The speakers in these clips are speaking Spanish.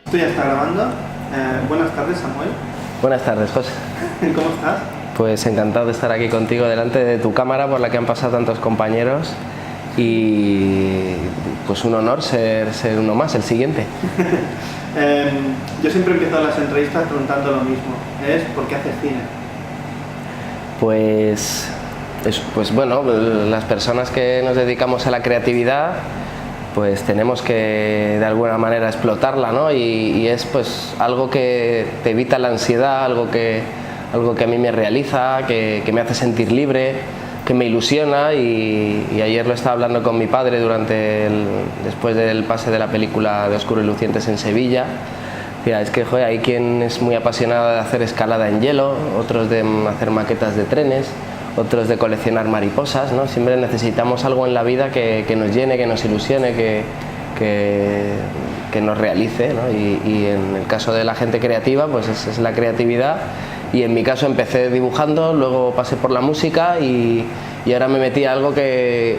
Esto ya está grabando. Buenas tardes, Samuel. Buenas tardes, José. ¿Cómo estás? Pues encantado de estar aquí contigo delante de tu cámara por la que han pasado tantos compañeros y pues un honor ser uno más, el siguiente. Yo siempre empiezo las entrevistas preguntando lo mismo. ¿Por qué haces cine? Pues bueno, las personas que nos dedicamos a la creatividad pues tenemos que de alguna manera explotarla, ¿no? Y es pues algo que te evita la ansiedad, algo que a mí me realiza, que me hace sentir libre, que me ilusiona y ayer lo estaba hablando con mi padre después del pase de la película de Oscuro y Lucientes en Sevilla. Mira, es que joder, hay quien es muy apasionado de hacer escalada en hielo, otros de hacer maquetas de trenes, otros de coleccionar mariposas, ¿no? Siempre necesitamos algo en la vida que nos llene, que nos ilusione, que nos realice, ¿no? Y en el caso de la gente creativa, pues es la creatividad. Y en mi caso empecé dibujando, luego pasé por la música y ahora me metí a algo que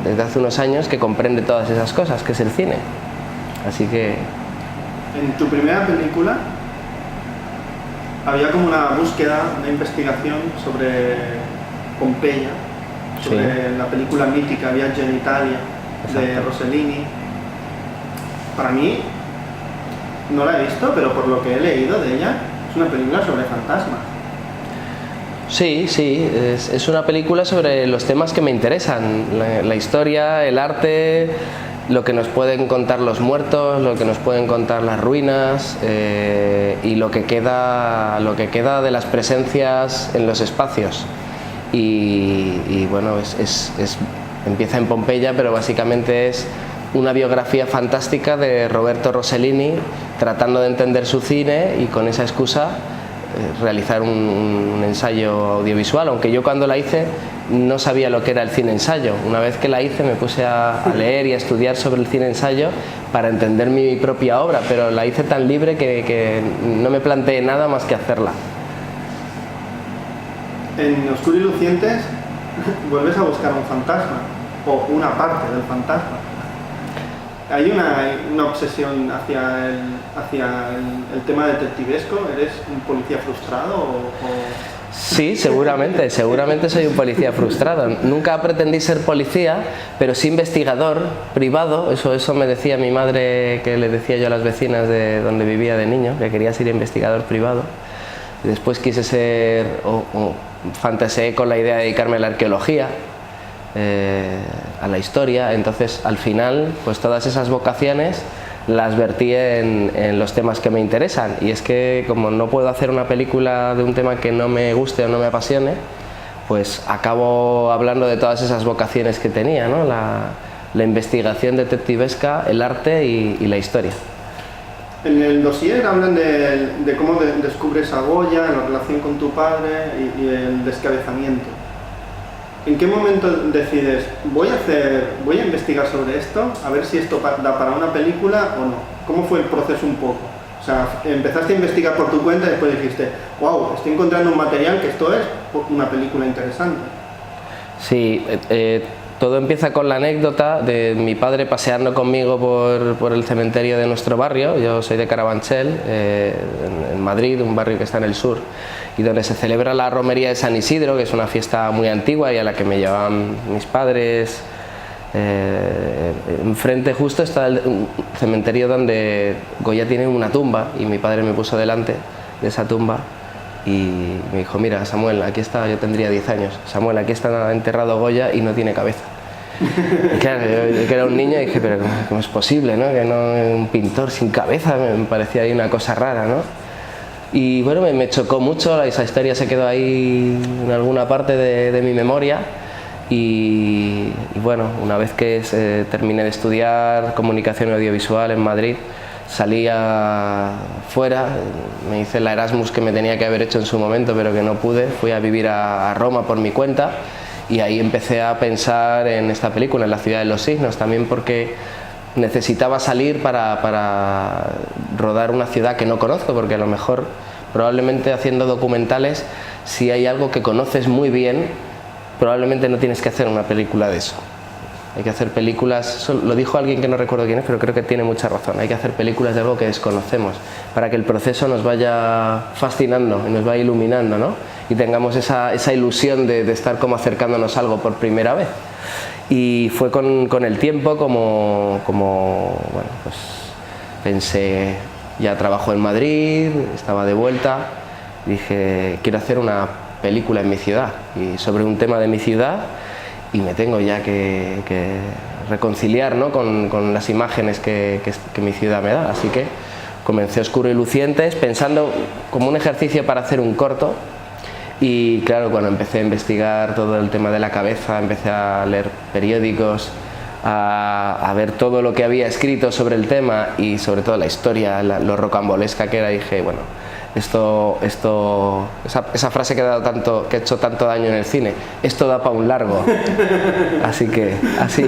desde hace unos años que comprende todas esas cosas, que es el cine. Así que... En tu primera película había como una búsqueda, una investigación sobre Pompeya, sobre la película mítica Viaggio in Italia de Rossellini. Para mí, no la he visto, pero por lo que he leído de ella, es una película sobre fantasmas. Sí, es una película sobre los temas que me interesan, la historia, el arte, lo que nos pueden contar los muertos, lo que nos pueden contar las ruinas y lo que queda de las presencias en los espacios. Y bueno, empieza en Pompeya, pero básicamente es una biografía fantástica de Roberto Rossellini tratando de entender su cine y con esa excusa realizar un ensayo audiovisual, aunque yo cuando la hice no sabía lo que era el cine ensayo. Una vez que la hice me puse a leer y a estudiar sobre el cine ensayo para entender mi propia obra, pero la hice tan libre que no me planteé nada más que hacerla. En Oscuro y Lucientes vuelves a buscar un fantasma, o una parte del fantasma. ¿Hay una obsesión hacia el tema detectivesco? ¿Eres un policía frustrado Sí, seguramente soy un policía frustrado. Nunca pretendí ser policía, pero sí investigador privado. Eso me decía mi madre, que le decía yo a las vecinas de donde vivía de niño, que quería ser investigador privado. Y después quise ser, fantaseé con la idea de dedicarme a la arqueología, a la historia. Entonces al final pues todas esas vocaciones las vertí en los temas que me interesan, y es que como no puedo hacer una película de un tema que no me guste o no me apasione, pues acabo hablando de todas esas vocaciones que tenía, ¿no? La investigación detectivesca, el arte y la historia. En el dossier hablan de cómo descubres a Goya, la relación con tu padre y el descabezamiento. ¿En qué momento decides, voy a investigar sobre esto, a ver si esto da para una película o no? ¿Cómo fue el proceso un poco? O sea, empezaste a investigar por tu cuenta y después dijiste, wow, estoy encontrando un material que esto es una película interesante. Sí, todo empieza con la anécdota de mi padre paseando conmigo por el cementerio de nuestro barrio. Yo soy de Carabanchel, en Madrid, un barrio que está en el sur, y donde se celebra la romería de San Isidro, que es una fiesta muy antigua y a la que me llevaban mis padres. Enfrente justo está un cementerio donde Goya tiene una tumba, y mi padre me puso delante de esa tumba y me dijo, mira Samuel, aquí está, yo tendría 10 años, Samuel, aquí está enterrado Goya y no tiene cabeza. Y claro, yo que era un niño dije, pero ¿cómo es posible, no? Que no, un pintor sin cabeza, me parecía ahí una cosa rara, ¿no? Y bueno, me chocó mucho, esa historia se quedó ahí en alguna parte de mi memoria. Y bueno, una vez que terminé de estudiar comunicación audiovisual en Madrid, salí fuera, me hice la Erasmus que me tenía que haber hecho en su momento pero que no pude, fui a vivir a Roma por mi cuenta, y ahí empecé a pensar en esta película, en La ciudad de los signos, también porque necesitaba salir para rodar una ciudad que no conozco, porque a lo mejor probablemente haciendo documentales, si hay algo que conoces muy bien, probablemente no tienes que hacer una película de eso. Hay que hacer películas, eso lo dijo alguien que no recuerdo quién es, pero creo que tiene mucha razón. Hay que hacer películas de algo que desconocemos, para que el proceso nos vaya fascinando y nos vaya iluminando, ¿no? Y tengamos esa ilusión de estar como acercándonos a algo por primera vez. Y fue con el tiempo como bueno, pues pensé, ya trabajo en Madrid, estaba de vuelta, dije, quiero hacer una película en mi ciudad y sobre un tema de mi ciudad, y me tengo ya que reconciliar, ¿no? con las imágenes que mi ciudad me da. Así que comencé Oscuro y Lucientes pensando como un ejercicio para hacer un corto, y claro, cuando empecé a investigar todo el tema de la cabeza, empecé a leer periódicos, a ver todo lo que había escrito sobre el tema y sobre todo la historia, lo rocambolesca que era, dije, bueno, esa frase que ha hecho tanto daño en el cine, esto da para un largo. Así que así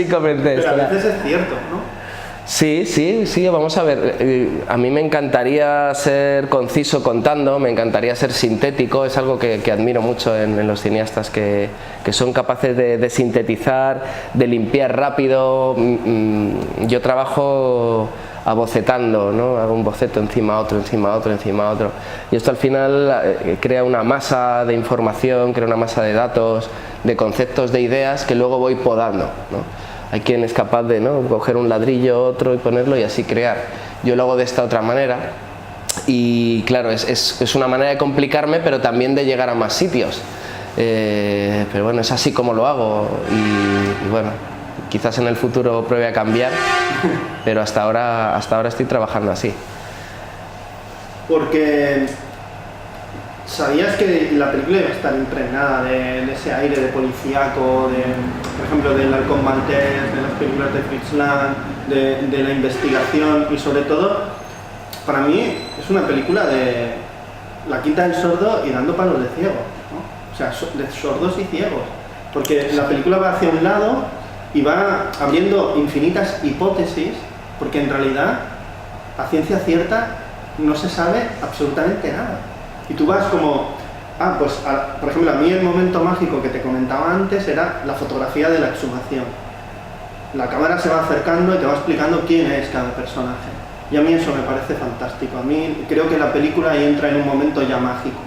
comencé. Pero a veces es cierto, ¿no? Sí, vamos a ver, a mí me encantaría ser conciso contando, me encantaría ser sintético, es algo que admiro mucho en los cineastas que son capaces de sintetizar, de limpiar rápido. Yo trabajo abocetando, ¿no? Hago un boceto encima otro, encima otro, encima otro, y esto al final crea una masa de información, crea una masa de datos, de conceptos, de ideas que luego voy podando, ¿no? Hay quien es capaz de, ¿no?, coger un ladrillo, otro y ponerlo y así crear. Yo lo hago de esta otra manera y claro, es una manera de complicarme, pero también de llegar a más sitios. Pero bueno, es así como lo hago y bueno, quizás en el futuro pruebe a cambiar, pero hasta ahora estoy trabajando así. Porque ¿sabías que la película iba a estar impregnada de ese aire de policíaco, por ejemplo, del Halcón Maltés, de las películas de Fritz Lang, de la investigación y sobre todo, para mí es una película de La Quinta del Sordo y dando palos de ciego, ¿no? O sea, de sordos y ciegos, porque la película va hacia un lado y va abriendo infinitas hipótesis, porque en realidad, a ciencia cierta, no se sabe absolutamente nada. Y tú vas como, pues por ejemplo, a mí el momento mágico que te comentaba antes era la fotografía de la exhumación. La cámara se va acercando y te va explicando quién es cada personaje. Y a mí eso me parece fantástico. A mí creo que la película ahí entra en un momento ya mágico.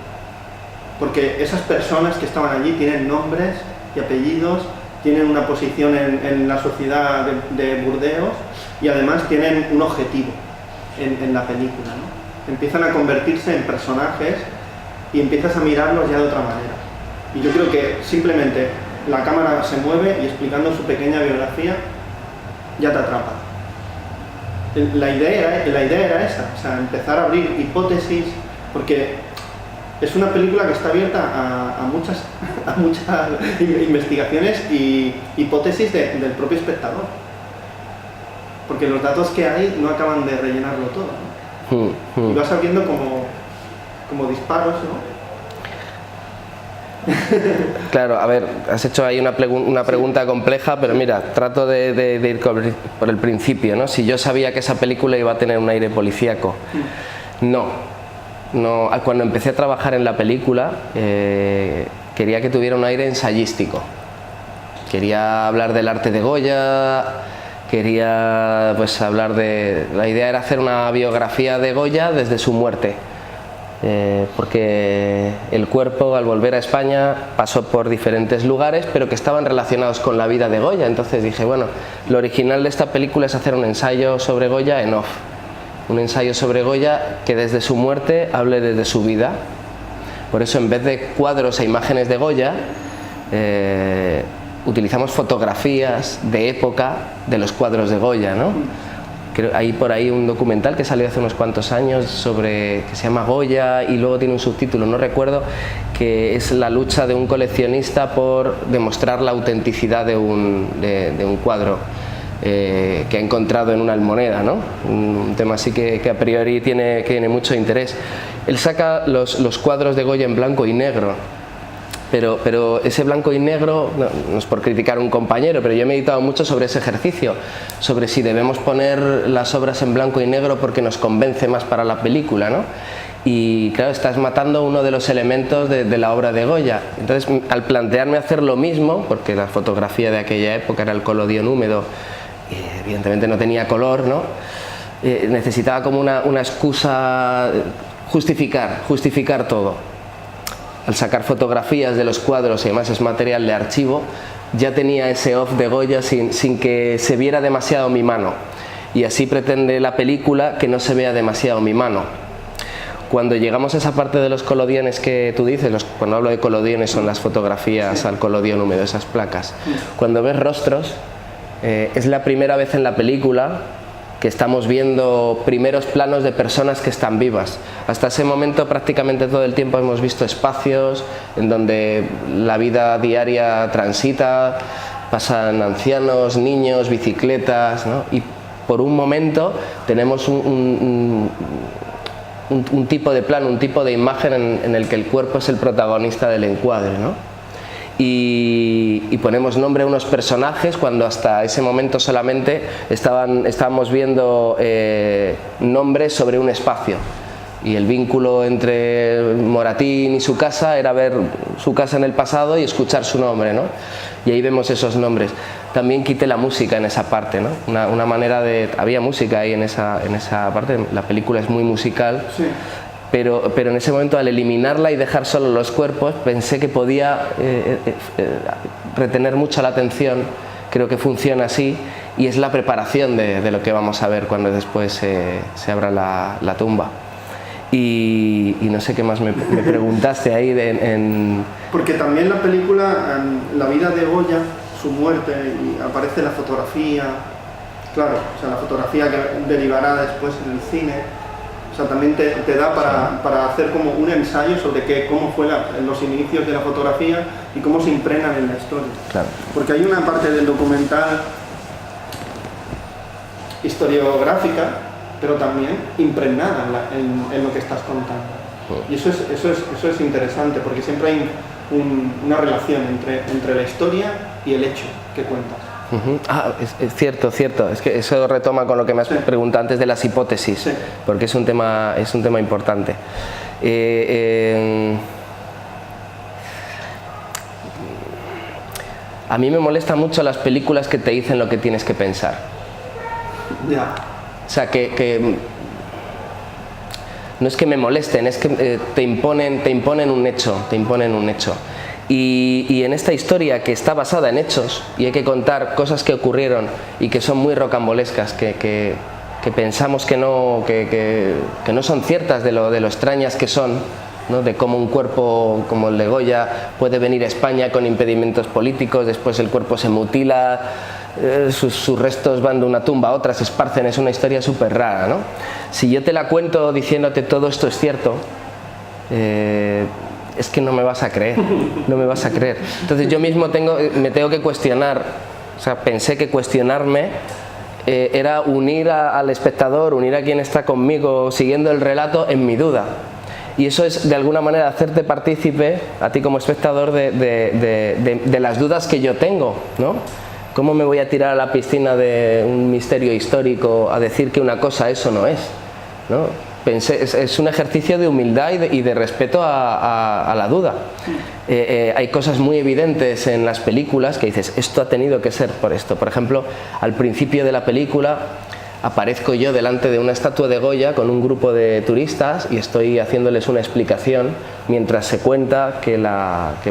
Porque esas personas que estaban allí tienen nombres y apellidos, tienen una posición en la sociedad de Burdeos y además tienen un objetivo en la película, ¿no? Empiezan a convertirse en personajes y empiezas a mirarlos ya de otra manera. Y yo creo que simplemente la cámara se mueve y explicando su pequeña biografía ya te atrapa. La idea era esa, o sea, empezar a abrir hipótesis, porque es una película que está abierta a muchas investigaciones y hipótesis del propio espectador. Porque los datos que hay no acaban de rellenarlo todo, ¿no? Y vas abriendo como disparos, ¿no? Claro, a ver, has hecho ahí una pregunta compleja, pero mira, trato de ir por el principio, ¿no? Si yo sabía que esa película iba a tener un aire policíaco, no, cuando empecé a trabajar en la película quería que tuviera un aire ensayístico, quería hablar del arte de Goya, quería pues hablar la idea era hacer una biografía de Goya desde su muerte, porque el cuerpo al volver a España pasó por diferentes lugares pero que estaban relacionados con la vida de Goya. Entonces dije, bueno, lo original de esta película es hacer un ensayo sobre Goya en off, un ensayo sobre Goya que desde su muerte hable desde su vida. Por eso en vez de cuadros e imágenes de Goya utilizamos fotografías de época de los cuadros de Goya, ¿no? Hay por ahí un documental que salió hace unos cuantos años que se llama Goya y luego tiene un subtítulo, no recuerdo, que es la lucha de un coleccionista por demostrar la autenticidad de un cuadro que ha encontrado en una almoneda, ¿no? Un tema así que a priori tiene mucho interés. Él saca los cuadros de Goya en blanco y negro. Pero ese blanco y negro, no es por criticar a un compañero, pero yo he meditado mucho sobre ese ejercicio, sobre si debemos poner las obras en blanco y negro porque nos convence más para la película, ¿no? y claro, estás matando uno de los elementos de la obra de Goya. Entonces, al plantearme hacer lo mismo, porque la fotografía de aquella época era el colodión húmedo, y evidentemente no tenía color, ¿no? Necesitaba como una excusa, justificar todo. Al sacar fotografías de los cuadros y además es material de archivo, ya tenía ese off de Goya sin que se viera demasiado mi mano. Y así pretende la película que no se vea demasiado mi mano. Cuando llegamos a esa parte de los colodiones que tú dices, cuando hablo de colodiones son las fotografías al colodión húmedo, esas placas. Cuando ves rostros, es la primera vez en la película que estamos viendo primeros planos de personas que están vivas. Hasta ese momento prácticamente todo el tiempo hemos visto espacios en donde la vida diaria transita, pasan ancianos, niños, bicicletas, ¿no? Y por un momento tenemos un tipo de plano, un tipo de imagen en el que el cuerpo es el protagonista del encuadre, ¿no? Y ponemos nombre a unos personajes cuando hasta ese momento solamente estábamos viendo nombres sobre un espacio, y el vínculo entre Moratín y su casa era ver su casa en el pasado y escuchar su nombre, ¿no? Y ahí vemos esos nombres. También quité la música en esa parte, ¿no? Una manera de... Había música ahí en esa parte, la película es muy musical. Sí. Pero en ese momento, al eliminarla y dejar solo los cuerpos, pensé que podía retener mucho la atención. Creo que funciona así, y es la preparación de lo que vamos a ver cuando después se abra la tumba. Y no sé qué más me preguntaste ahí Porque también la película, la vida de Goya, su muerte, y aparece la fotografía, claro, o sea, la fotografía que derivará después en el cine. O sea, también te da para hacer como un ensayo sobre cómo fue los inicios de la fotografía y cómo se impregnan en la historia. Claro. Porque hay una parte del documental historiográfica, pero también impregnada en lo que estás contando. Y eso es interesante, porque siempre hay una relación entre la historia y el hecho que cuentas. Es cierto, es que eso retoma con lo que me has preguntado antes de las hipótesis, sí. Porque es un tema importante. A mí me molestan mucho las películas que te dicen lo que tienes que pensar. Ya. O sea, que no es que me molesten, es que te imponen un hecho. Y en esta historia, que está basada en hechos y hay que contar cosas que ocurrieron y que son muy rocambolescas, que pensamos que no son ciertas de lo extrañas que son, ¿no? De cómo un cuerpo como el de Goya puede venir a España con impedimentos políticos, después el cuerpo se mutila, sus restos van de una tumba a otra, se esparcen, es una historia súper rara, ¿no? Si yo te la cuento diciéndote todo esto es cierto, es que no me vas a creer. Entonces yo mismo me tengo que cuestionar, o sea, pensé que cuestionarme era unir al espectador, unir a quien está conmigo siguiendo el relato en mi duda. Y eso es de alguna manera hacerte partícipe, a ti como espectador, de las dudas que yo tengo, ¿no? ¿Cómo me voy a tirar a la piscina de un misterio histórico a decir que una cosa eso no es, ¿no? Pensé, es un ejercicio de humildad y de respeto a la duda. Hay cosas muy evidentes en las películas que dices, esto ha tenido que ser por esto. Por ejemplo, al principio de la película aparezco yo delante de una estatua de Goya con un grupo de turistas y estoy haciéndoles una explicación mientras se cuenta que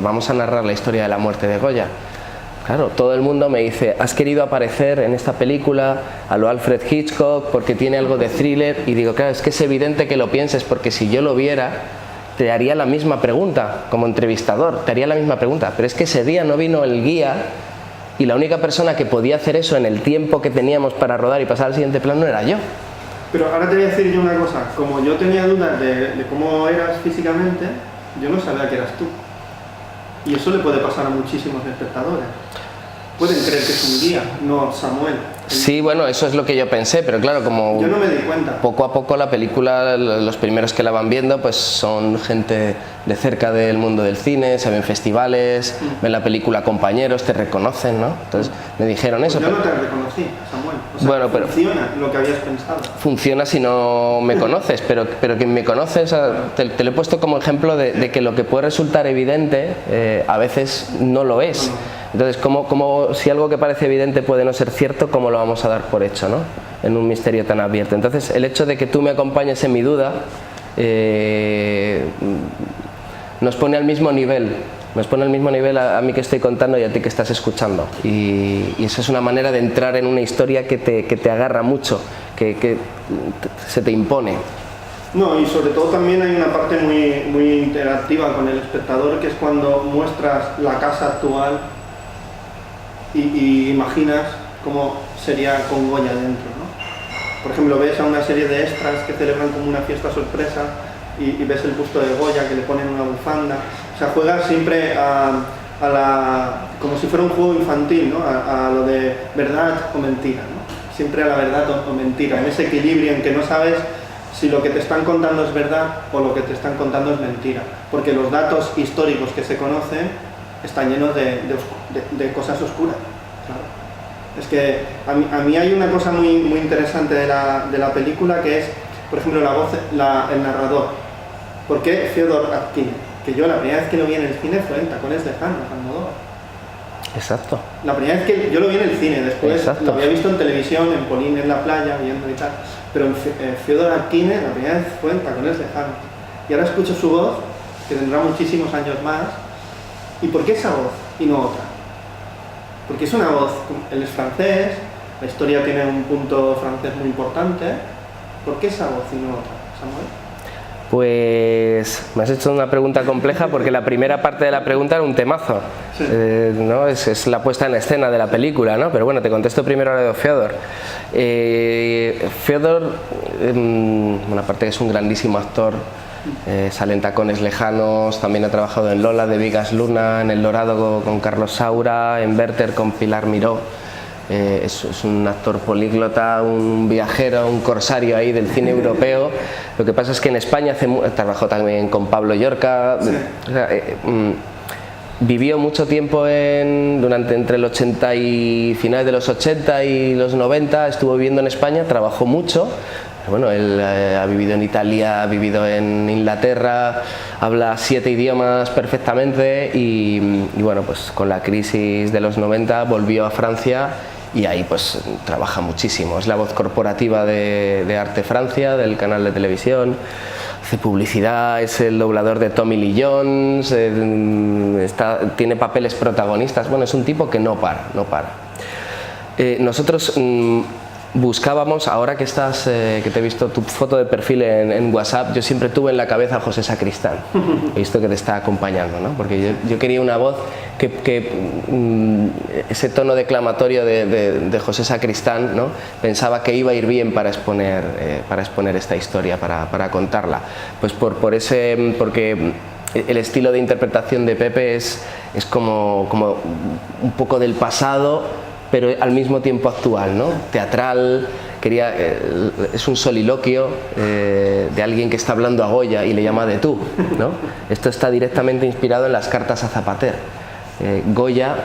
vamos a narrar la historia de la muerte de Goya. Claro, todo el mundo me dice, has querido aparecer en esta película a lo Alfred Hitchcock porque tiene algo de thriller, y digo, claro, es que es evidente que lo pienses, porque si yo lo viera te haría la misma pregunta, como entrevistador, te haría la misma pregunta, pero es que ese día no vino el guía y la única persona que podía hacer eso en el tiempo que teníamos para rodar y pasar al siguiente plano era yo. Pero ahora te voy a decir yo una cosa, como yo tenía dudas de cómo eras físicamente, yo no sabía que eras tú. Y eso le puede pasar a muchísimos espectadores. Pueden creer que es un guía, no Samuel. Sí, bueno, eso es lo que yo pensé, pero claro, como yo no me di cuenta. Poco a poco la película, los primeros que la van viendo pues son gente de cerca del mundo del cine, se ven festivales, ven la película compañeros, te reconocen, ¿no? Entonces me dijeron eso. Yo no te reconocí, Samuel. O sea, bueno, pero funciona lo que habías pensado. Funciona si no me conoces, pero quien me conoce, o sea, te lo he puesto como ejemplo de que lo que puede resultar evidente a veces no lo es. Entonces, como si algo que parece evidente puede no ser cierto, ¿cómo lo vamos a dar por hecho, ¿no? En un misterio tan abierto? Entonces, el hecho de que tú me acompañes en mi duda nos pone al mismo nivel. Nos pone al mismo nivel a mí que estoy contando y a ti que estás escuchando. Y eso es una manera de entrar en una historia que te agarra mucho, que se te impone. No, y sobre todo también hay una parte muy interactiva con el espectador, que es cuando muestras la casa actual y imaginas cómo sería con Goya dentro, ¿no? Por ejemplo, ves a una serie de extras que celebran como una fiesta sorpresa y ves el busto de Goya que le ponen una bufanda. O sea, juegas siempre como si fuera un juego infantil, ¿no? A lo de verdad o mentira, ¿no? Siempre a la verdad o mentira, en ese equilibrio en que no sabes si lo que te están contando es verdad o lo que te están contando es mentira, porque los datos históricos que se conocen están llenos de cosas oscuras. Claro. Es que a mí hay una cosa muy interesante de la película, que es, por ejemplo, la voz, el narrador. ¿Por qué Fyodor Atkins? Que yo la primera vez que lo vi en el cine fue en Tacones Lejanos, Almodóvar. Exacto. La primera vez que yo lo vi en el cine, después Exacto. Lo había visto en televisión, en Polín, en la playa, viendo y tal. Pero en Fyodor Atkins la primera vez fue en Tacones Lejanos. Y ahora escucho su voz, que tendrá muchísimos años más. ¿Y por qué esa voz y no otra? Porque es una voz, él es francés, la historia tiene un punto francés muy importante. ¿Por qué esa voz y no otra, Samuel? Pues me has hecho una pregunta compleja, porque la primera parte de la pregunta era un temazo, Sí. ¿no? Es la puesta en escena de la película, ¿no? Pero bueno, te contesto primero a lo de Fyodor. Fyodor, bueno, aparte que es un grandísimo actor, sale en Tacones Lejanos, también ha trabajado en Lola de Vigas Luna, en El Dorado con Carlos Saura, en Werther con Pilar Miró. Es un actor políglota, un viajero, un corsario ahí del cine europeo. Lo que pasa es que en España trabajó también con Pablo Llorca. Sí. O sea, vivió mucho tiempo entre el 80 y finales de los 80 y los 90, estuvo viviendo en España, trabajó mucho. Bueno, él ha vivido en Italia, ha vivido en Inglaterra, habla 7 idiomas perfectamente y bueno, pues con la crisis de los 90 volvió a Francia y ahí pues trabaja muchísimo. Es la voz corporativa de Arte Francia, del canal de televisión, hace publicidad, es el doblador de Tommy Lee Jones, tiene papeles protagonistas. Bueno, es un tipo que no para. Nosotros buscábamos, ahora que que te he visto tu foto de perfil en WhatsApp, yo siempre tuve en la cabeza a José Sacristán, he visto que te está acompañando, ¿no? Porque yo quería una voz ese tono declamatorio de José Sacristán, ¿no? Pensaba que iba a ir bien para exponer esta historia, para contarla, pues porque el estilo de interpretación de Pepe es como un poco del pasado, pero al mismo tiempo actual, ¿no? Teatral, es un soliloquio de alguien que está hablando a Goya y le llama de tú, ¿no? Esto está directamente inspirado en las cartas a Zapater. Goya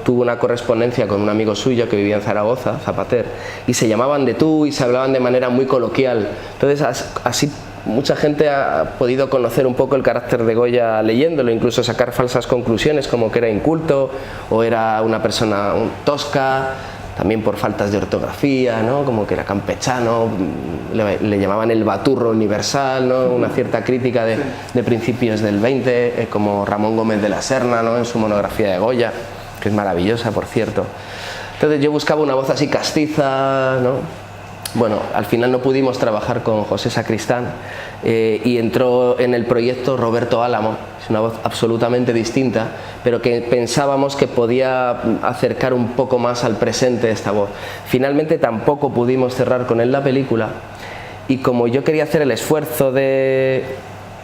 tuvo una correspondencia con un amigo suyo que vivía en Zaragoza, Zapater, y se llamaban de tú y se hablaban de manera muy coloquial. Entonces, así mucha gente ha podido conocer un poco el carácter de Goya leyéndolo, incluso sacar falsas conclusiones como que era inculto o era una persona tosca, también por faltas de ortografía, ¿no? Como que era campechano, le llamaban el baturro universal, ¿no? Una cierta crítica de principios del 20, como Ramón Gómez de la Serna, ¿no? En su monografía de Goya, que es maravillosa, por cierto. Entonces yo buscaba una voz así castiza, ¿no? Bueno, al final no pudimos trabajar con José Sacristán y entró en el proyecto Roberto Álamo. Es una voz absolutamente distinta, pero que pensábamos que podía acercar un poco más al presente esta voz. Finalmente tampoco pudimos cerrar con él la película y como yo quería hacer el esfuerzo de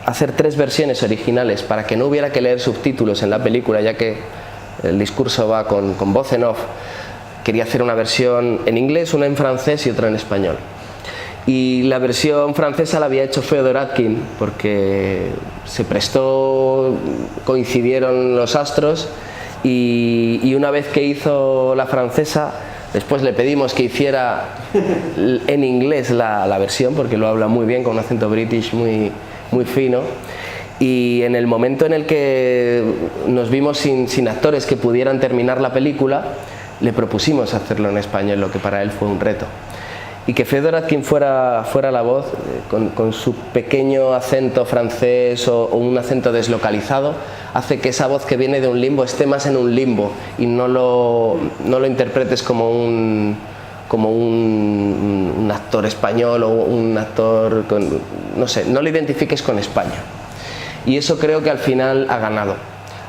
hacer 3 versiones originales para que no hubiera que leer subtítulos en la película, ya que el discurso va con voz en off, quería hacer una versión en inglés, una en francés y otra en español. Y la versión francesa la había hecho Féodor Akin porque se prestó, coincidieron los astros y una vez que hizo la francesa, después le pedimos que hiciera en inglés la versión porque lo habla muy bien, con un acento british muy fino. Y en el momento en el que nos vimos sin actores que pudieran terminar la película, le propusimos hacerlo en español, lo que para él fue un reto. Y que Féodor Akin fuera la voz, con su pequeño acento francés o un acento deslocalizado, hace que esa voz que viene de un limbo esté más en un limbo y no lo interpretes como un actor español o un actor no sé, no lo identifiques con España. Y eso creo que al final ha ganado.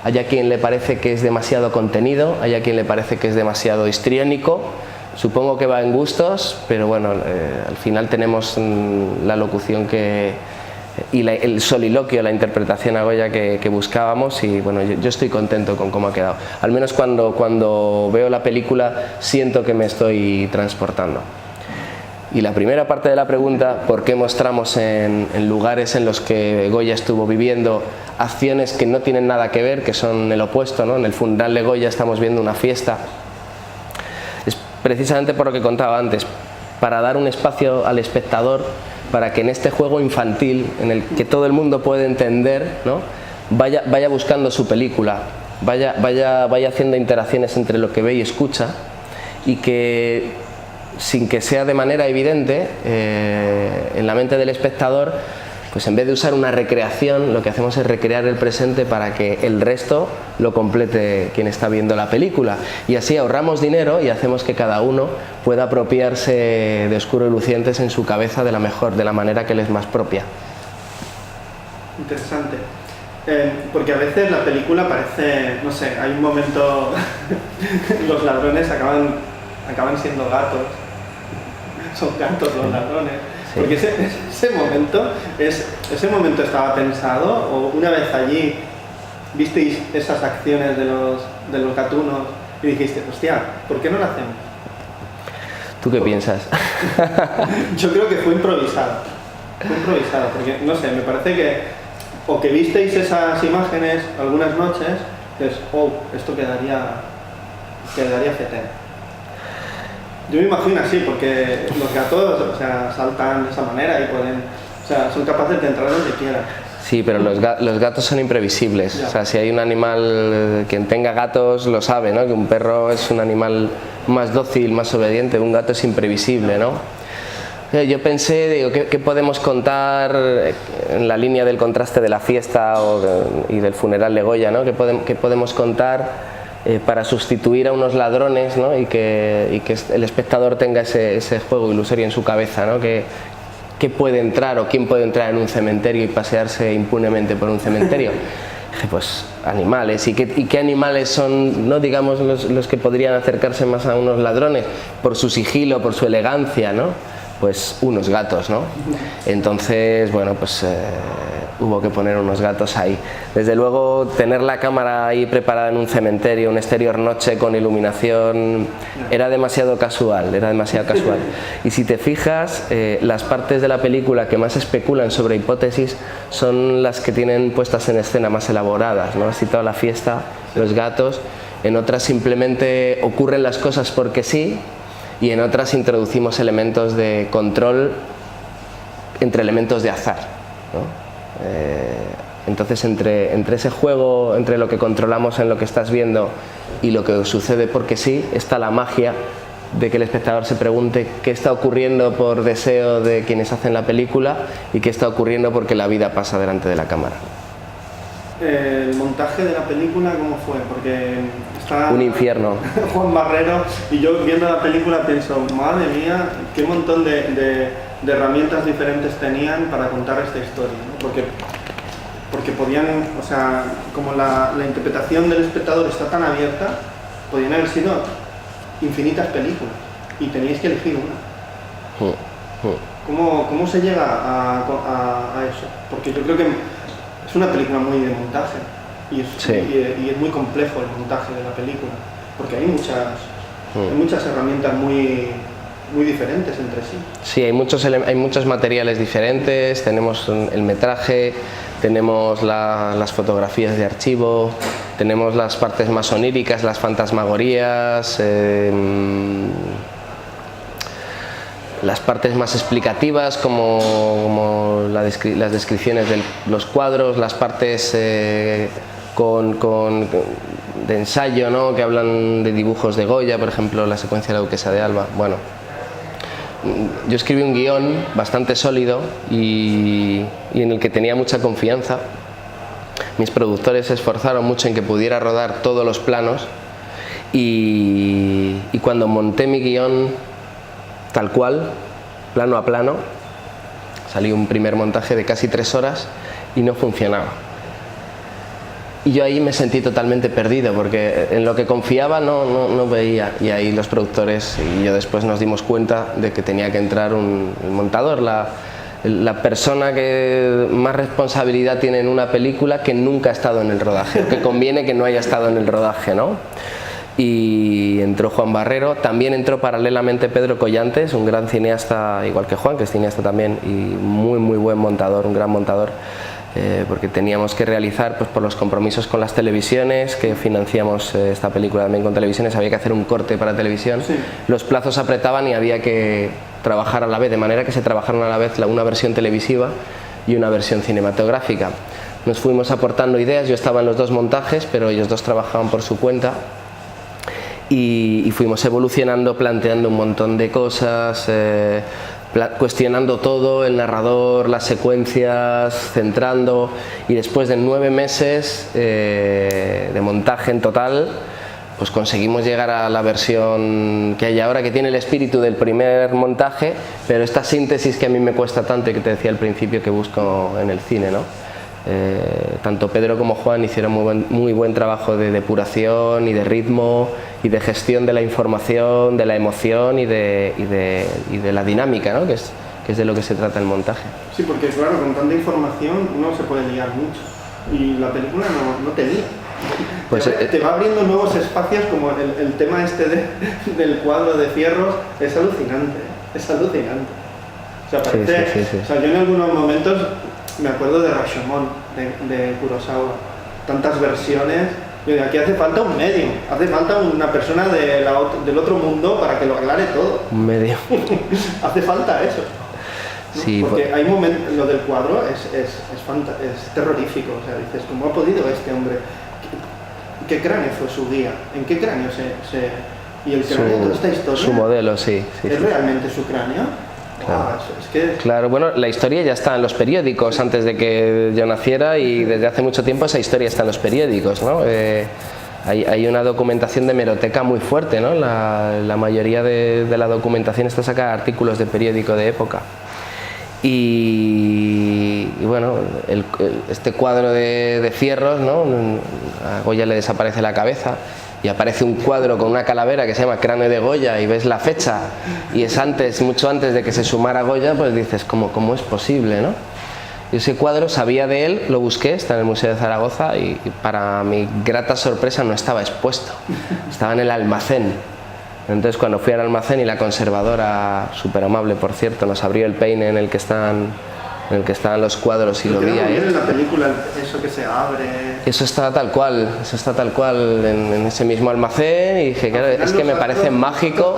Hay a quien le parece que es demasiado contenido, hay a quien le parece que es demasiado histriónico. Supongo que va en gustos, pero bueno, al final tenemos la locución y el soliloquio, la interpretación a Goya que buscábamos, y bueno, yo estoy contento con cómo ha quedado. Al menos cuando veo la película siento que me estoy transportando. Y la primera parte de la pregunta, ¿por qué mostramos en lugares en los que Goya estuvo viviendo acciones que no tienen nada que ver, que son el opuesto, ¿no? En el funeral de Goya estamos viendo una fiesta. Precisamente por lo que contaba antes, para dar un espacio al espectador, para que en este juego infantil, en el que todo el mundo puede entender, ¿no? vaya buscando su película, vaya haciendo interacciones entre lo que ve y escucha, y que, sin que sea de manera evidente, en la mente del espectador, pues en vez de usar una recreación, lo que hacemos es recrear el presente para que el resto lo complete quien está viendo la película. Y así ahorramos dinero y hacemos que cada uno pueda apropiarse de Oscuro y Lucientes en su cabeza de la manera que le es más propia. Interesante. Porque a veces la película parece, no sé, hay un momento, los ladrones acaban siendo gatos, son gatos los ladrones. Sí. Porque ese momento estaba pensado, o una vez allí visteis esas acciones de los gatunos y dijiste, hostia, ¿por qué no lo hacemos? ¿Tú qué piensas? Yo creo que fue improvisado, porque no sé, me parece que visteis esas imágenes algunas noches, que es, esto quedaría fetén. Yo me imagino así, porque los gatos, o sea, saltan de esa manera y son capaces de entrar donde quieran. Sí, pero los gatos son imprevisibles. Ya. O sea, si hay un animal, quien tenga gatos lo sabe, ¿no? Que un perro es un animal más dócil, más obediente, un gato es imprevisible, ¿no? Yo pensé, digo, ¿qué podemos contar en la línea del contraste de la fiesta y del funeral de Goya, ¿no? ¿Qué podemos contar para sustituir a unos ladrones, ¿no? y que el espectador tenga ese juego ilusorio en su cabeza, ¿no? ¿Qué puede entrar o quién puede entrar en un cementerio y pasearse impunemente por un cementerio? Pues animales. ¿Y qué animales son, no digamos, los que podrían acercarse más a unos ladrones por su sigilo, por su elegancia, ¿no? Pues unos gatos, ¿no? Entonces, bueno, pues hubo que poner unos gatos ahí. Desde luego, tener la cámara ahí preparada en un cementerio, un exterior noche con iluminación, era demasiado casual. Y si te fijas, las partes de la película que más especulan sobre hipótesis son las que tienen puestas en escena más elaboradas, ¿no? Has citado la fiesta, los gatos, en otras simplemente ocurren las cosas porque sí, y en otras introducimos elementos de control entre elementos de azar, ¿no? Entonces entre ese juego, entre lo que controlamos en lo que estás viendo y lo que sucede porque sí, está la magia de que el espectador se pregunte qué está ocurriendo por deseo de quienes hacen la película y qué está ocurriendo porque la vida pasa delante de la cámara. El montaje de la película, ¿cómo fue? Porque está un infierno. Juan Barrero, y yo viendo la película pienso, madre mía, qué montón de herramientas diferentes tenían para contar esta historia, ¿no? Porque podían, o sea, como la interpretación del espectador está tan abierta, podían haber sido infinitas películas y teníais que elegir una. ¿Cómo se llega a eso? Porque yo creo que es una película muy de montaje y es muy complejo el montaje de la película, porque hay Hay muchas herramientas muy diferentes entre sí. Sí, hay muchos materiales diferentes, tenemos el metraje, tenemos las fotografías de archivo, tenemos las partes más oníricas, las fantasmagorías, las partes más explicativas como las descripciones de los cuadros, las partes de ensayo, ¿no?, que hablan de dibujos de Goya, por ejemplo, la secuencia de la Duquesa de Alba. Bueno, yo escribí un guión bastante sólido y en el que tenía mucha confianza. Mis productores se esforzaron mucho en que pudiera rodar todos los planos y cuando monté mi guión tal cual, plano a plano, salió un primer montaje de casi 3 horas y no funcionaba. Y yo ahí me sentí totalmente perdido porque en lo que confiaba no veía, y ahí los productores y yo después nos dimos cuenta de que tenía que entrar el montador, la persona que más responsabilidad tiene en una película que nunca ha estado en el rodaje, que conviene que no haya estado en el rodaje, ¿no? Y entró Juan Barrero, también entró paralelamente Pedro Collantes, un gran cineasta, igual que Juan, que es cineasta también, y muy buen montador, un gran montador, porque teníamos que realizar, pues por los compromisos con las televisiones, que financiamos esta película también con televisiones, había que hacer un corte para televisión, sí. Los plazos apretaban y había que trabajar a la vez, de manera que se trabajaron a la vez una versión televisiva y una versión cinematográfica. Nos fuimos aportando ideas, yo estaba en los 2 montajes, pero ellos 2 trabajaban por su cuenta. Y fuimos evolucionando, planteando un montón de cosas, cuestionando todo, el narrador, las secuencias, centrando, y después de 9 meses de montaje en total, pues conseguimos llegar a la versión que hay ahora, que tiene el espíritu del primer montaje, pero esta síntesis que a mí me cuesta tanto y que te decía al principio que busco en el cine, ¿no? Tanto Pedro como Juan hicieron muy buen trabajo de depuración y de ritmo y de gestión de la información, de la emoción y de la dinámica, ¿no?, que es de lo que se trata el montaje. Sí, porque claro, con tanta información uno se puede liar mucho y la película no te lía. Pues te va abriendo nuevos espacios, como el tema este del cuadro de Fierros, es alucinante, es alucinante. O sea, parece, sí. O sea, yo en algunos momentos me acuerdo de Rashomon, de Kurosawa, tantas versiones. Aquí hace falta un medio, hace falta una persona del otro mundo para que lo aclare todo. Un medio. Hace falta eso, ¿no? Sí, porque hay momentos, lo del cuadro es terrorífico, o sea, dices, ¿cómo ha podido este hombre? ¿Qué cráneo fue su guía? ¿En qué cráneo y el cráneo, toda esta historia? Su modelo, sí. ¿Es realmente su cráneo? Claro. Claro, bueno, la historia ya está en los periódicos antes de que yo naciera, y desde hace mucho tiempo esa historia está en los periódicos, ¿no? Hay una documentación de hemeroteca muy fuerte, ¿no? La mayoría de la documentación está sacada de artículos de periódico de época. Y bueno, este cuadro de Fierros, ¿no?, a Goya le desaparece la cabeza y aparece un cuadro con una calavera que se llama Cráneo de Goya, y ves la fecha y es mucho antes de que se sumara Goya, pues dices, ¿cómo es posible, no? Y ese cuadro, sabía de él, lo busqué, está en el Museo de Zaragoza, y para mi grata sorpresa no estaba expuesto, estaba en el almacén. Entonces cuando fui al almacén y la conservadora, súper amable por cierto, nos abrió el peine en el que estaban los cuadros y lo vi ahí. En la película, eso que se abre. Eso está tal cual en ese mismo almacén, y dije, claro, es que me parece mágico.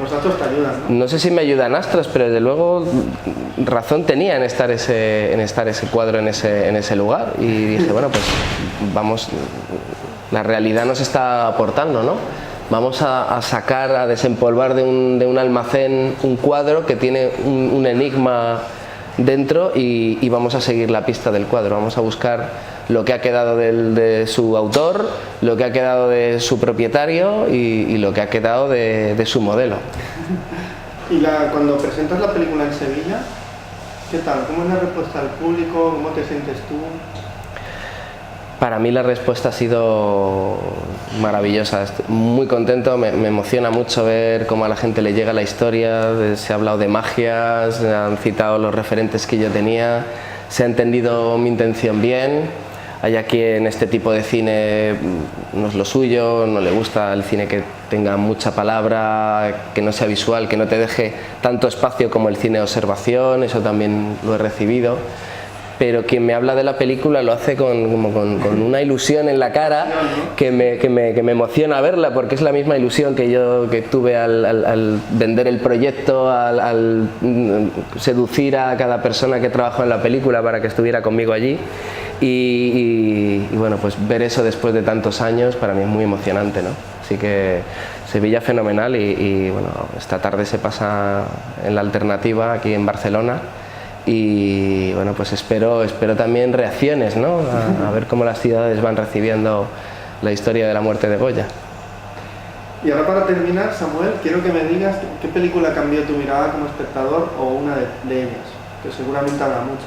Los datos te ayudan, ¿no? No sé si me ayudan astros, pero desde luego razón tenía en estar ese cuadro en ese lugar, y dije, bueno, pues vamos, la realidad nos está aportando, ¿no? Vamos a sacar, a desempolvar de un almacén un cuadro que tiene un enigma dentro, y vamos a seguir la pista del cuadro, vamos a buscar lo que ha quedado de su autor, lo que ha quedado de su propietario y lo que ha quedado de su modelo. Y cuando presentas la película en Sevilla, ¿qué tal? ¿Cómo es la respuesta del público? ¿Cómo te sientes tú? Para mí la respuesta ha sido maravillosa, estoy muy contento, me emociona mucho ver cómo a la gente le llega la historia, se ha hablado de magias, han citado los referentes que yo tenía, se ha entendido mi intención bien. Hay a quien este tipo de cine no es lo suyo, no le gusta el cine que tenga mucha palabra, que no sea visual, que no te deje tanto espacio como el cine de observación, eso también lo he recibido. Pero quien me habla de la película lo hace con una ilusión en la cara que me emociona verla, porque es la misma ilusión que yo tuve al vender el proyecto, al seducir a cada persona que trabajó en la película para que estuviera conmigo allí. Y bueno, pues ver eso después de tantos años para mí es muy emocionante, ¿no? Así que Sevilla fenomenal y bueno, esta tarde se pasa en la Alternativa aquí en Barcelona. Y bueno, pues espero también reacciones, ¿no? A ver cómo las ciudades van recibiendo la historia de la muerte de Goya. Y ahora, para terminar, Samuel, quiero que me digas qué película cambió tu mirada como espectador, o una de ellas, que seguramente habrá muchas.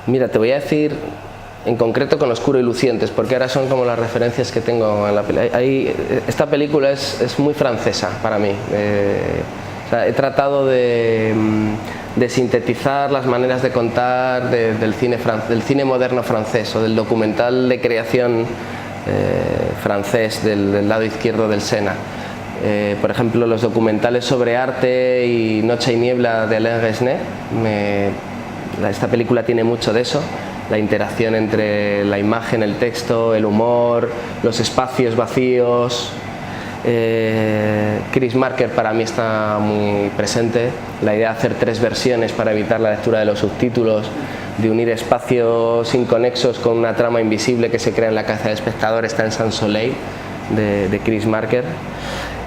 Mira, te voy a decir en concreto con Oscuro y Lucientes, porque ahora son como las referencias que tengo en la película. Esta película es muy francesa para mí. O sea, he tratado de sintetizar las maneras de contar del cine moderno francés, o del documental de creación francés del lado izquierdo del Sena. Por ejemplo, los documentales sobre arte y Noche y niebla de Alain Resnais. Esta película tiene mucho de eso, la interacción entre la imagen, el texto, el humor, los espacios vacíos. Chris Marker para mí está muy presente, la idea de hacer 3 versiones para evitar la lectura de los subtítulos, de unir espacios inconexos con una trama invisible que se crea en la cabeza del espectador, está en Sans Soleil de Chris Marker.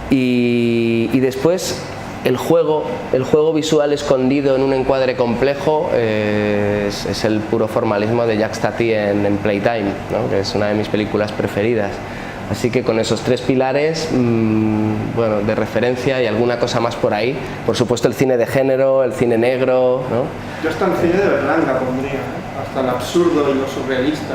Y después el juego visual escondido en un encuadre complejo es el puro formalismo de Jacques Tati en Playtime, ¿no? Que es una de mis películas preferidas. Así que con esos 3 pilares, bueno, de referencia y alguna cosa más por ahí. Por supuesto el cine de género, el cine negro, ¿no? Yo hasta el cine de Berlanga pondría, hasta el absurdo y lo surrealista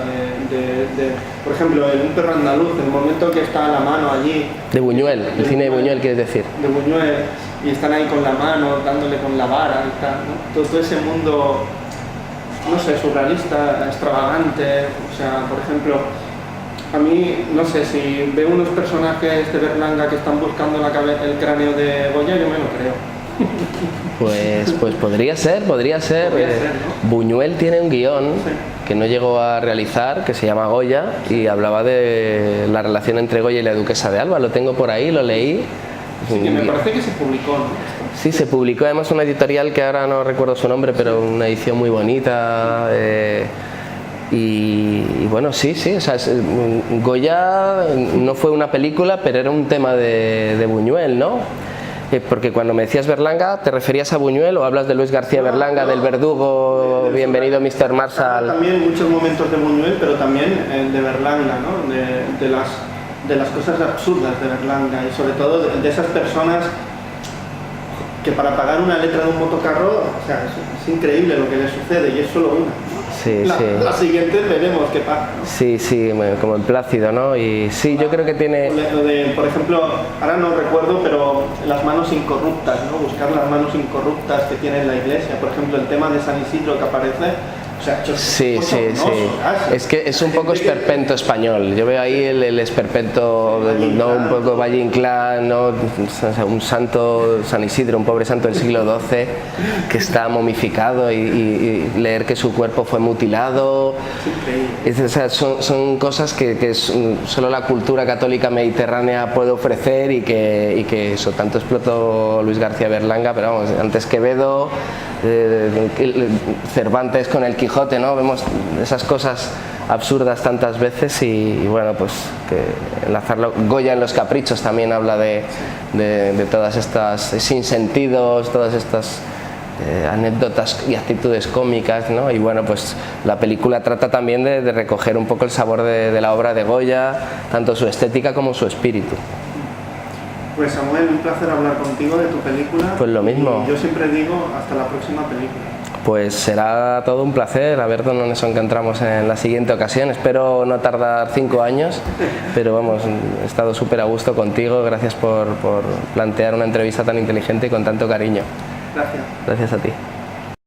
por ejemplo, en Un perro andaluz, en el momento que está la mano allí. De Buñuel, el cine de Buñuel, quieres decir. De Buñuel, y están ahí con la mano, dándole con la vara y tal, ¿no? Todo ese mundo, no sé, surrealista, extravagante. O sea, por ejemplo, a mí, no sé, si veo unos personajes de Berlanga que están buscando el cráneo de Goya, yo me lo creo. Pues podría ser, ¿no? Buñuel tiene un guión que no llegó a realizar, que se llama Goya, y hablaba de la relación entre Goya y la duquesa de Alba. Lo tengo por ahí, lo leí. Sí, que me parece que se publicó, ¿no? Sí, se publicó además una editorial que ahora no recuerdo su nombre, pero una edición muy bonita. Y bueno, sí, o sea, Goya no fue una película, pero era un tema de Buñuel, ¿no? Porque cuando me decías Berlanga, ¿te referías a Buñuel o hablas de Luis García Berlanga, del Verdugo, Bienvenido Mr. Marshall? También muchos momentos de Buñuel, pero también de Berlanga, ¿no? De las cosas absurdas de Berlanga, y sobre todo de esas personas que para pagar una letra de un motocarro, o sea, es increíble lo que les sucede, y es solo una. La siguiente veremos qué pasa, ¿no? Sí, como el Plácido, ¿no? Y sí, yo creo que tiene... por ejemplo, ahora no recuerdo, pero las manos incorruptas, ¿no? Buscar las manos incorruptas que tiene la iglesia. Por ejemplo, el tema de San Isidro que aparece. O sea, sí. Es que es un poco esperpento español. Yo veo ahí el esperpento, ¿no? Un poco Valle Inclán, ¿no? Un santo, San Isidro, un pobre santo del siglo XII que está momificado, y leer que su cuerpo fue mutilado. O sea, son cosas que solo la cultura católica mediterránea puede ofrecer, y que eso tanto explotó Luis García Berlanga, pero vamos, antes Quevedo, Cervantes con el Quijote, ¿no? Vemos esas cosas absurdas tantas veces, y bueno, pues que enlazarlo. Goya en Los Caprichos también habla de todas estas sinsentidos, todas estas anécdotas y actitudes cómicas, ¿no? Y bueno, pues la película trata también de recoger un poco el sabor de la obra de Goya, tanto su estética como su espíritu. Pues Samuel, un placer hablar contigo de tu película. Pues lo mismo. Y yo siempre digo, hasta la próxima película. Pues será todo un placer, a ver dónde nos encontramos en la siguiente ocasión. Espero no tardar 5 años, pero vamos, he estado súper a gusto contigo. Gracias por plantear una entrevista tan inteligente y con tanto cariño. Gracias. Gracias a ti.